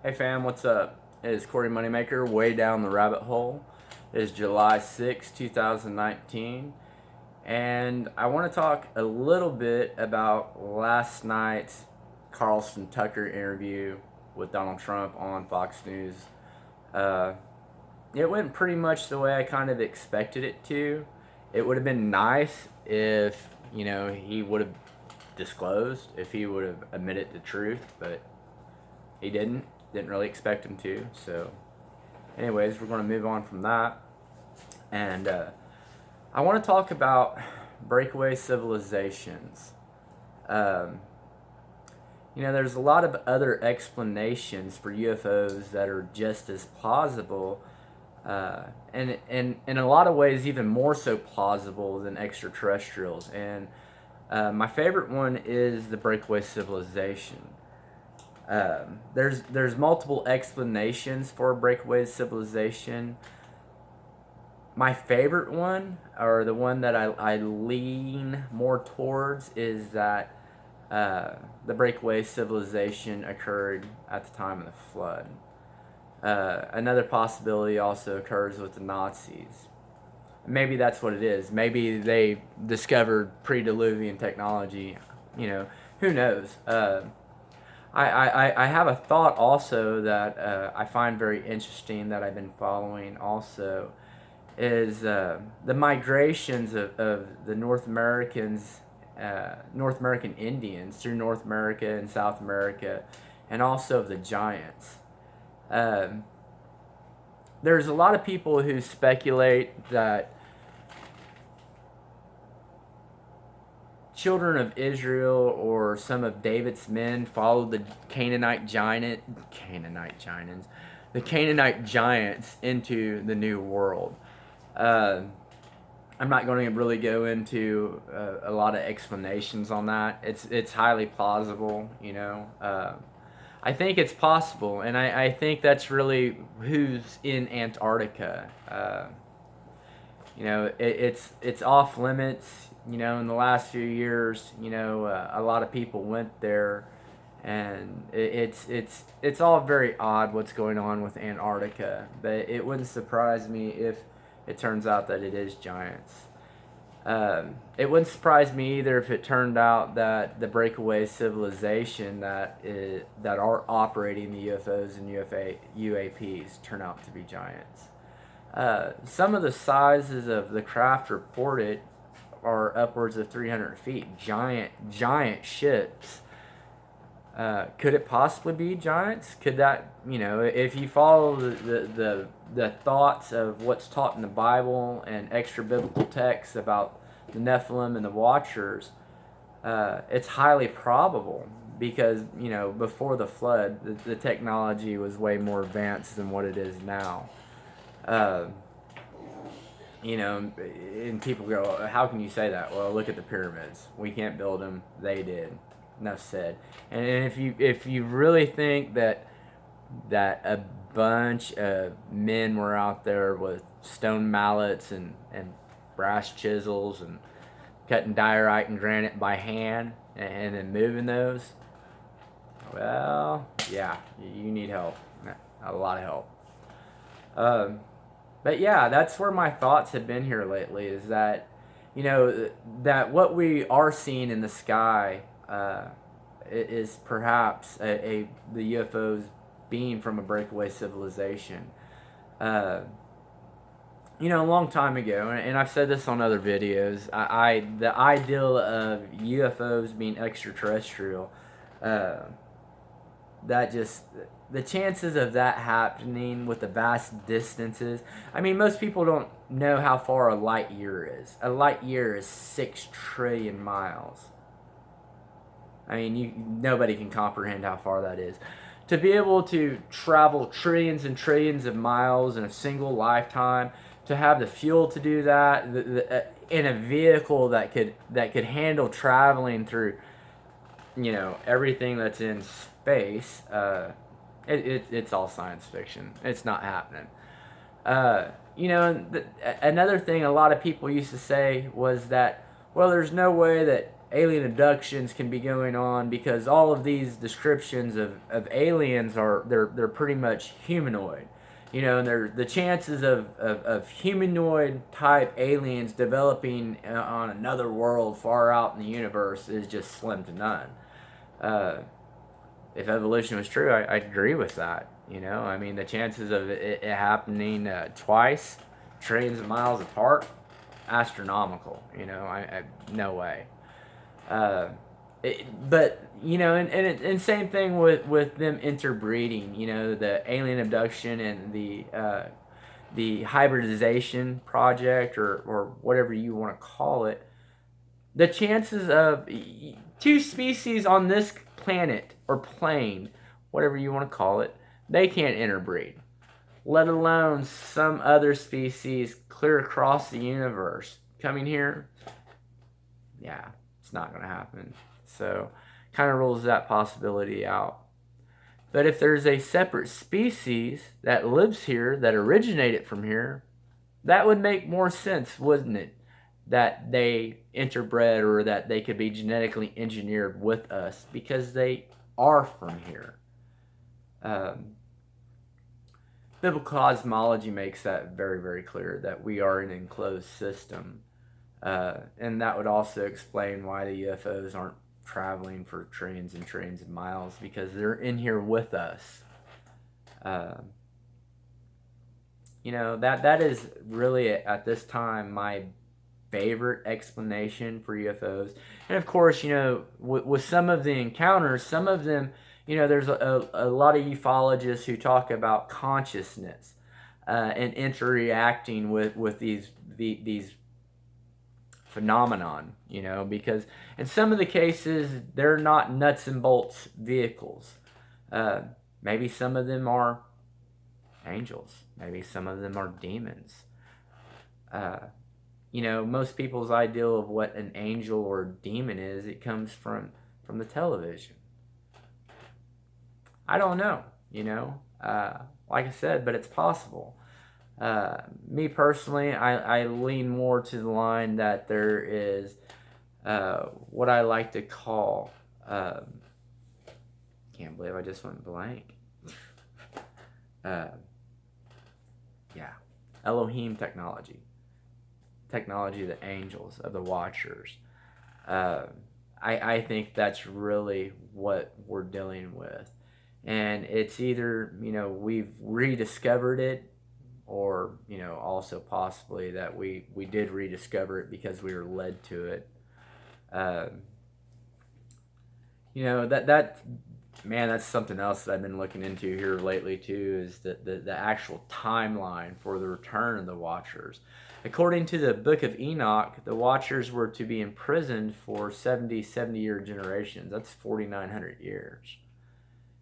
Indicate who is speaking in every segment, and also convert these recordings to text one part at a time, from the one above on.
Speaker 1: Hey fam, what's up? It is Corey Moneymaker, way down the rabbit hole. It is July 6, 2019, and I want to talk a little bit about last night's Carlson Tucker interview with Donald Trump on Fox News. Uh, it went pretty much the way I kind of expected it to. It would have been nice if, he would have disclosed, if he would have admitted the truth, but he didn't really expect him to. So anyways, we're going to move on from that, and I want to talk about breakaway civilizations. um, there's a lot of other explanations for UFOs that are just as plausible, and in a lot of ways even more so plausible than extraterrestrials. And my favorite one is the breakaway civilization. There's multiple explanations for a breakaway civilization. My favorite one, or the one that I lean more towards, is that the breakaway civilization occurred at the time of the flood. Another possibility also occurs with the Nazis. Maybe that's what it is. Maybe they discovered pre-Diluvian technology. Who knows? I have a thought also that I find very interesting that I've been following also, is the migrations of the North American Indians through North America and South America, and also of the giants. There's a lot of people who speculate that children of Israel or some of David's men followed the Canaanite giants into the New World. I'm not going to really go into a lot of explanations on that. It's highly plausible, I think it's possible, and I think that's really who's in Antarctica. It's off limits. In the last few years, a lot of people went there, and it's all very odd what's going on with Antarctica. But it wouldn't surprise me if it turns out that it is giants. It wouldn't surprise me either if it turned out that the breakaway civilization that are operating the UFOs and UAPs turn out to be giants. Some of the sizes of the craft reported are upwards of 300 feet. Giant ships. Could it possibly be giants? Could that, if you follow the thoughts of what's taught in the Bible and extra biblical texts about the Nephilim and the Watchers, it's highly probable, because before the flood, the technology was way more advanced than what it is now. And people go, how can you say that? Well, look at the pyramids. We can't build them. They did. Enough said. And if you really think that a bunch of men were out there with stone mallets and brass chisels and cutting diorite and granite by hand and then moving those, well, yeah, you need help. A lot of help. But yeah, that's where my thoughts have been here lately, is that, that what we are seeing in the sky is perhaps the UFOs being from a breakaway civilization. A long time ago, and I've said this on other videos, the ideal of UFOs being extraterrestrial, the chances of that happening with the vast distances. I mean, most people don't know how far a light year is. A light year is 6 trillion miles. I mean, nobody can comprehend how far that is. To be able to travel trillions and trillions of miles in a single lifetime, to have the fuel to do that, in a vehicle that could handle traveling through, everything that's in space. It's all science fiction. It's not happening. Another thing a lot of people used to say was that, well, there's no way that alien abductions can be going on, because all of these descriptions of aliens they're pretty much humanoid. And the chances of humanoid type aliens developing on another world far out in the universe is just slim to none. If evolution was true, I agree with that. I mean, the chances of it happening twice, trillions of miles apart, astronomical. I no way. And same thing with them interbreeding. The alien abduction and the hybridization project, or whatever you want to call it. The chances of two species on this planet or plane, whatever you want to call it, they can't interbreed, let alone some other species clear across the universe coming here. Yeah, it's not going to happen. So, kind of rules that possibility out. But if there's a separate species that lives here, that originated from here, that would make more sense, wouldn't it? That they interbred, or that they could be genetically engineered with us, because they are from here. Biblical cosmology makes that very, very clear, that we are an enclosed system. And that would also explain why the UFOs aren't traveling for trillions and trillions of miles, because they're in here with us. That is really, at this time, my favorite explanation for UFOs. And of course, with some of the encounters, some of them, there's a lot of ufologists who talk about consciousness and interacting with these phenomenon, because in some of the cases, they're not nuts and bolts vehicles. Maybe some of them are angels. Maybe some of them are demons. Most people's ideal of what an angel or demon is, it comes from the television. I don't know, like I said, but it's possible. Me personally, I lean more to the line that there is what I like to call, can't believe I just went blank. Elohim technology of the angels, of the watchers. I think that's really what we're dealing with. And it's either, we've rediscovered it, or, also possibly that we did rediscover it because we were led to it. That's something else that I've been looking into here lately too, is the actual timeline for the return of the Watchers. According to the Book of Enoch, the Watchers were to be imprisoned for 70-year generations. That's 4,900 years.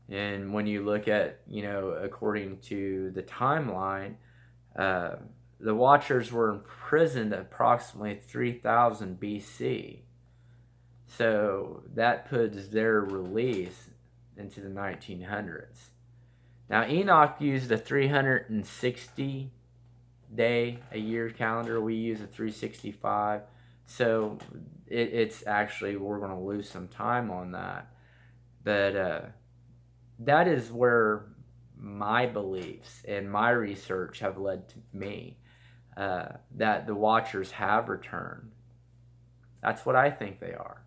Speaker 1: And when you look at, according to the timeline, the Watchers were imprisoned at approximately 3000 BC. So that puts their release into the 1900s. Now, Enoch used a 360 day a year calendar. We use a 365. So it's actually, we're going to lose some time on that. But that is where my beliefs and my research have led to me, that the Watchers have returned. That's what I think they are.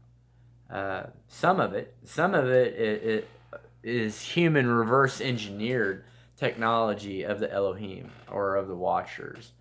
Speaker 1: Some of it is human reverse engineered technology of the Elohim, or of the Watchers.